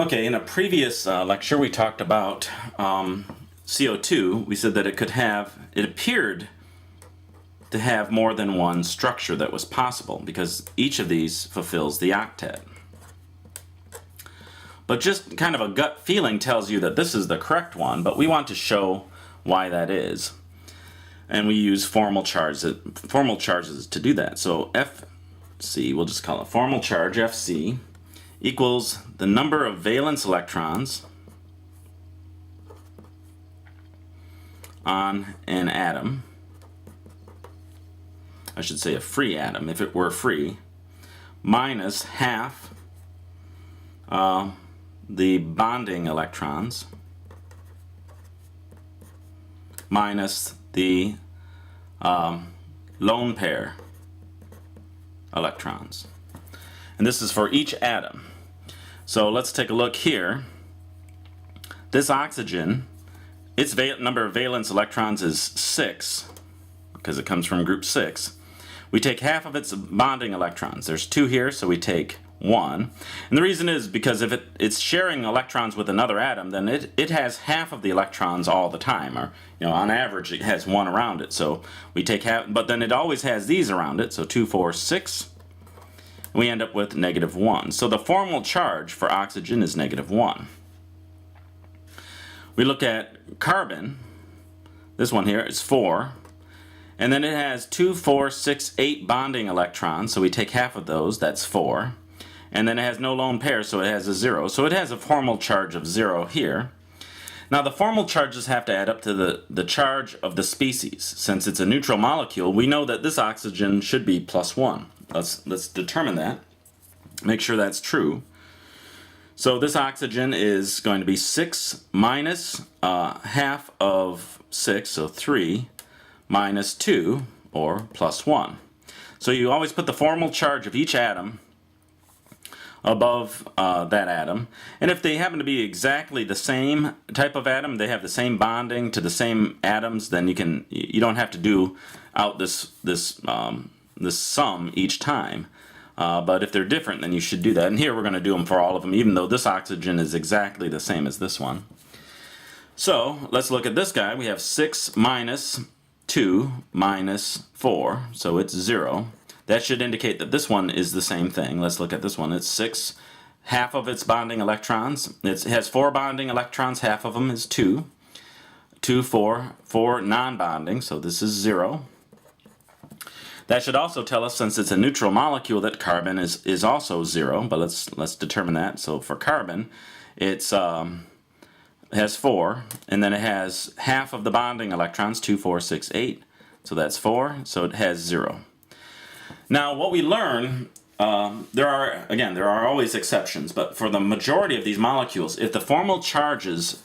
Okay, in a previous lecture we talked about CO2. We said that it appeared to have more than one structure that was possible because each of these fulfills the octet. But just kind of a gut feeling tells you that this is the correct one, but we want to show why that is. And we use formal charges to do that. So FC, we'll just call it formal charge, FC, equals the number of valence electrons on an atom. I should say a free atom, if it were free, minus half the bonding electrons minus the lone pair electrons. And this is for each atom. So let's take a look here. This oxygen, its number of valence electrons is 6, because it comes from group 6. We take half of its bonding electrons. There's 2 here, so we take 1. And the reason is because if it's sharing electrons with another atom, then it has half of the electrons all the time, or on average it has 1 around it. So we take half, but then it always has these around it, so 2, 4, 6. We end up with -1. So the formal charge for oxygen is -1. We look at carbon. This one here is 4. And then it has 2, 4, 6, 8 bonding electrons. So we take half of those, that's 4. And then it has no lone pair, so it has a 0. So it has a formal charge of 0 here. Now the formal charges have to add up to the charge of the species. Since it's a neutral molecule, we know that this oxygen should be +1. Let's determine that. Make sure that's true. So this oxygen is going to be 6 minus half of 6, so 3, minus 2, or +1. So you always put the formal charge of each atom above that atom. And if they happen to be exactly the same type of atom, they have the same bonding to the same atoms, then you don't have to do out this sum each time. But if they're different, then you should do that. And here we're going to do them for all of them, even though this oxygen is exactly the same as this one. So let's look at this guy. We have 6 minus 2 minus 4, so it's 0. That should indicate that this one is the same thing. Let's look at this one. It's 6, half of its bonding electrons. It has 4 bonding electrons, half of them is 2. 2, 4, 4 non-bonding, so this is 0. That should also tell us, since it's a neutral molecule, that carbon is also 0, but let's determine that. So for carbon, it has 4, and then it has half of the bonding electrons, 2, 4, 6, 8. So that's 4, so it has 0. Now what we learn, there are always exceptions, but for the majority of these molecules, if the formal charges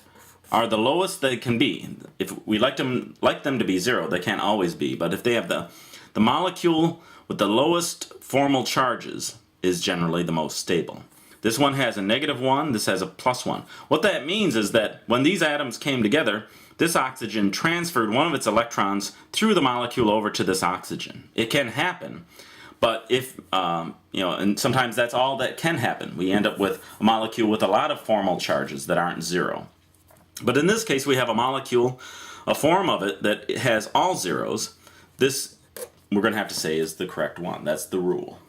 are the lowest they can be, if we like them to be 0, they can't always be, but if they have the molecule with the lowest formal charges is generally the most stable. This one has a -1, this has a +1. What that means is that when these atoms came together, this oxygen transferred one of its electrons through the molecule over to this oxygen. It can happen, but if, and sometimes that's all that can happen. We end up with a molecule with a lot of formal charges that aren't 0. But in this case, we have a molecule, a form of it that has all 0s. This, we're going to have to say, is the correct one. That's the rule.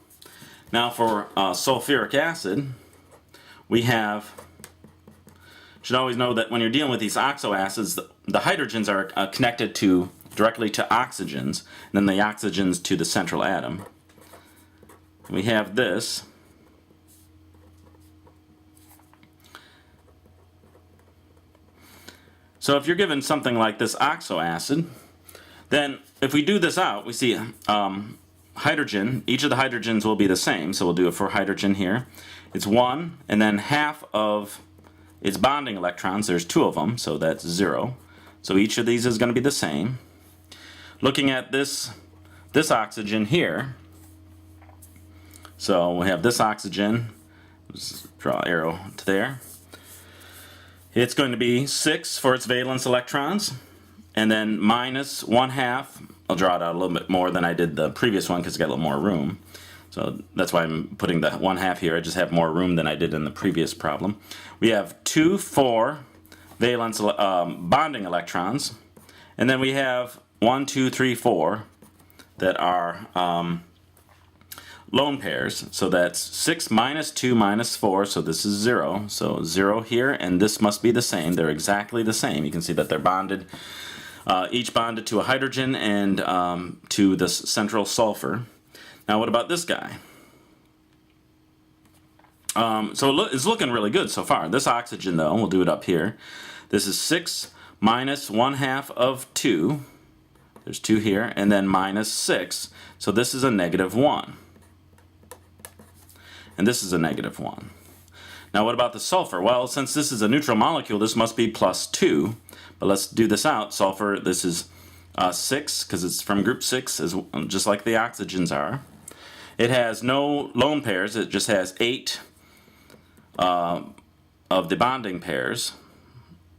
Now for sulfuric acid, we should always know that when you're dealing with these oxoacids, the hydrogens are connected directly to oxygens, and then the oxygens to the central atom. We have this. So if you're given something like this oxoacid, then if we do this out, we see hydrogen, each of the hydrogens will be the same, so we'll do it for hydrogen here. It's 1, and then half of its bonding electrons, there's 2 of them, so that's 0. So each of these is going to be the same. Looking at this oxygen here, so we have this oxygen, let's draw an arrow to there. It's going to be 6 for its valence electrons, and then minus 1/2. I'll draw it out a little bit more than I did the previous one because it's got a little more room. So that's why I'm putting the 1/2 here. I just have more room than I did in the previous problem. We have 2 4 valence bonding electrons, and then we have 1 2 3 4 that are lone pairs. So that's 6 minus 2 minus 4, so this is 0. So 0 here, and this must be the same. They're exactly the same. You can see that they're bonded, each bonded to a hydrogen and to the central sulfur. Now what about this guy? So it's looking really good so far. This oxygen, though, we'll do it up here. This is 6 minus 1/2 of 2. There's 2 here, and then minus 6. So this is a -1. And this is a -1. Now what about the sulfur? Well, since this is a neutral molecule, this must be +2. But let's do this out. Sulfur, this is 6, because it's from group 6, just like the oxygens are. It has no lone pairs. It just has 8 of the bonding pairs,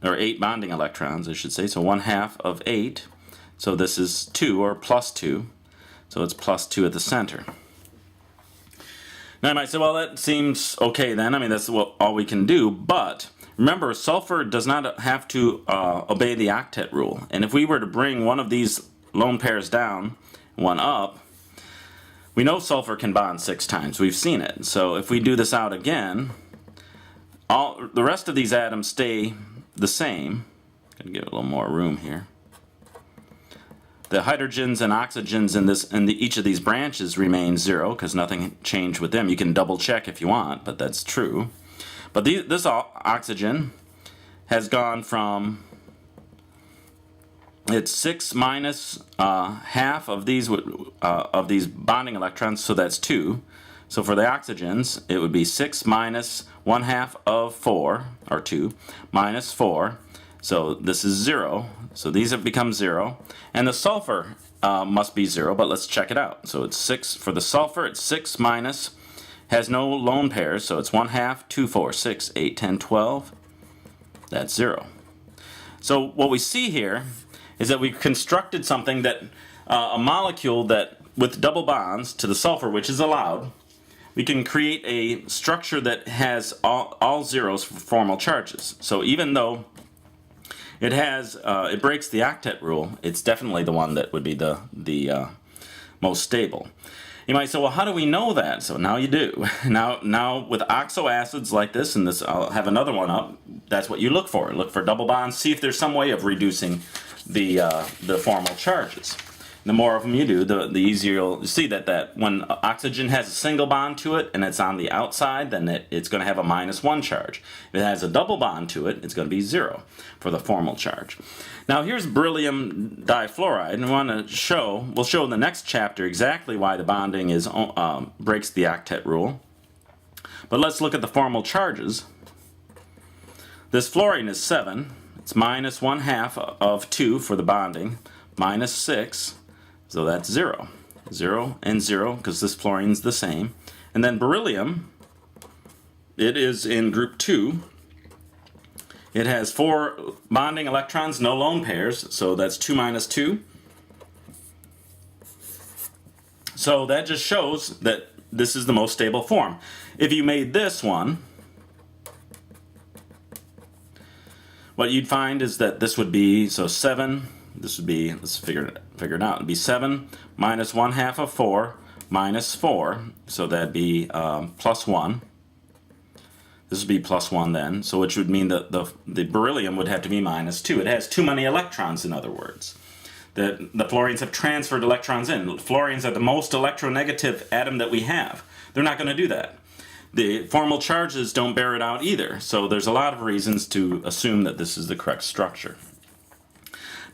or 8 bonding electrons, I should say. So 1/2 of 8. So this is 2, or +2. So it's +2 at the center. Now you might say, well, that seems okay then. I mean, that's all we can do. But remember, sulfur does not have to obey the octet rule. And if we were to bring one of these lone pairs down, one up, we know sulfur can bond 6 times. We've seen it. So if we do this out again, the rest of these atoms stay the same. I'm going to give it a little more room here. The hydrogens and oxygens in each of these branches remain 0 because nothing changed with them. You can double check if you want, but that's true. But this oxygen has gone from, it's 6 minus 1/2 of these bonding electrons, so that's 2. So for the oxygens, it would be 6 minus 1/2 of 4, or 2, minus 4. So this is 0. So these have become 0. And the sulfur must be 0, but let's check it out. So it's 6 for the sulfur. It's 6 minus, has no lone pairs, so it's 1/2, 2, 4, 6, 8, 10, 12. That's 0. So what we see here is that we've constructed something that, a molecule that, with double bonds to the sulfur, which is allowed, we can create a structure that has all zeros for formal charges. So even though it has, it breaks the octet rule, it's definitely the one that would be the most stable. You might say, well, how do we know that? So now you do. Now with oxoacids like this, and this, I'll have another one up, that's what you look for. Look for double bonds, see if there's some way of reducing the formal charges. The more of them you do, the easier you'll see that when oxygen has a single bond to it and it's on the outside, then it's going to have a -1 charge. If it has a double bond to it, it's going to be 0 for the formal charge. Now here's beryllium difluoride, and we'll show in the next chapter exactly why the bonding breaks the octet rule. But let's look at the formal charges. This fluorine is 7. It's minus 1/2 of 2 for the bonding, minus 6. So that's 0. 0 and 0, because this fluorine's the same. And then beryllium, it is in group 2. It has 4 bonding electrons, no lone pairs, so that's 2 minus 2. So that just shows that this is the most stable form. If you made this one, what you'd find is that this would be, so 7, this would be, let's figure it out, it'd be 7 minus 1/2 of 4 minus 4, so that'd be +1. This would be +1 then, so which would mean that the beryllium would have to be -2. It has too many electrons, in other words. The fluorines have transferred electrons in. Fluorines are the most electronegative atom that we have. They're not going to do that. The formal charges don't bear it out either, so there's a lot of reasons to assume that this is the correct structure.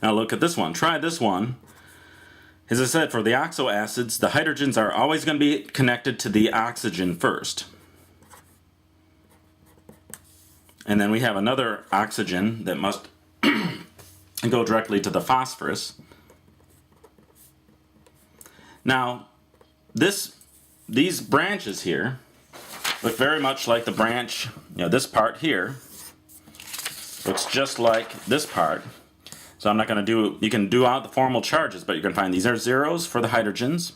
Now look at this one. Try this one. As I said, for the oxoacids, the hydrogens are always going to be connected to the oxygen first. And then we have another oxygen that must go directly to the phosphorus. Now, these branches here look very much like the branch, this part here looks just like this part. So I'm not going to do, you can do out the formal charges, but you're going to find these are zeros for the hydrogens,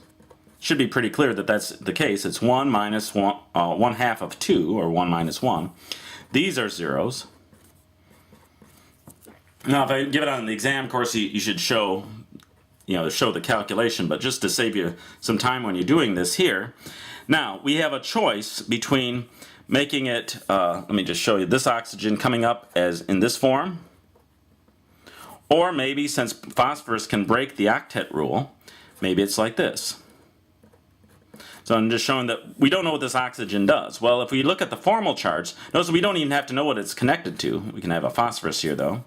should be pretty clear that that's the case. It's 1 minus 1 half of 2, or 1 minus 1. These are zeros. Now, if I give it on the exam course, you should show, show the calculation, but just to save you some time when you're doing this here. Now, we have a choice between making it, let me just show you this oxygen coming up as in this form, or maybe since phosphorus can break the octet rule, maybe it's like this. So I'm just showing that we don't know what this oxygen does. Well, if we look at the formal charts, notice we don't even have to know what it's connected to. We can have a phosphorus here, though.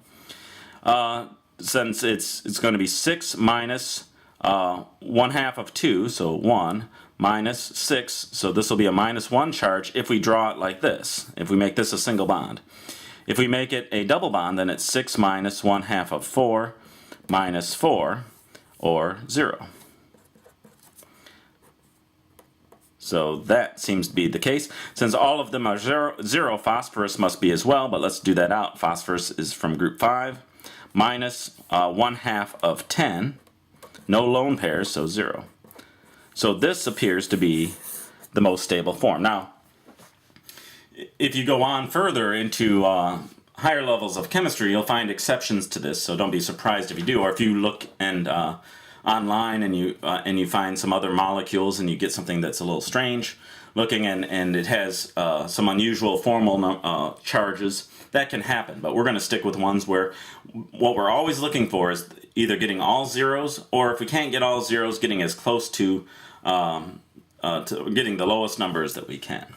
Since it's going to be 6 minus 1 half of 2, so 1, minus 6, so this will be a minus 1 charge if we draw it like this, if we make this a single bond. If we make it a double bond, then it's 6 minus 1 half of 4 minus 4, or 0. So that seems to be the case. Since all of them are 0, phosphorus must be as well, but let's do that out. Phosphorus is from group 5, minus 1 half of 10, no lone pairs, so 0. So this appears to be the most stable form. Now, if you go on further into higher levels of chemistry, you'll find exceptions to this, so don't be surprised if you do. Or if you look and online and you find some other molecules and you get something that's a little strange looking and it has some unusual formal charges, that can happen. But we're going to stick with ones where what we're always looking for is either getting all zeros, or if we can't get all zeros, getting as close to getting the lowest numbers that we can.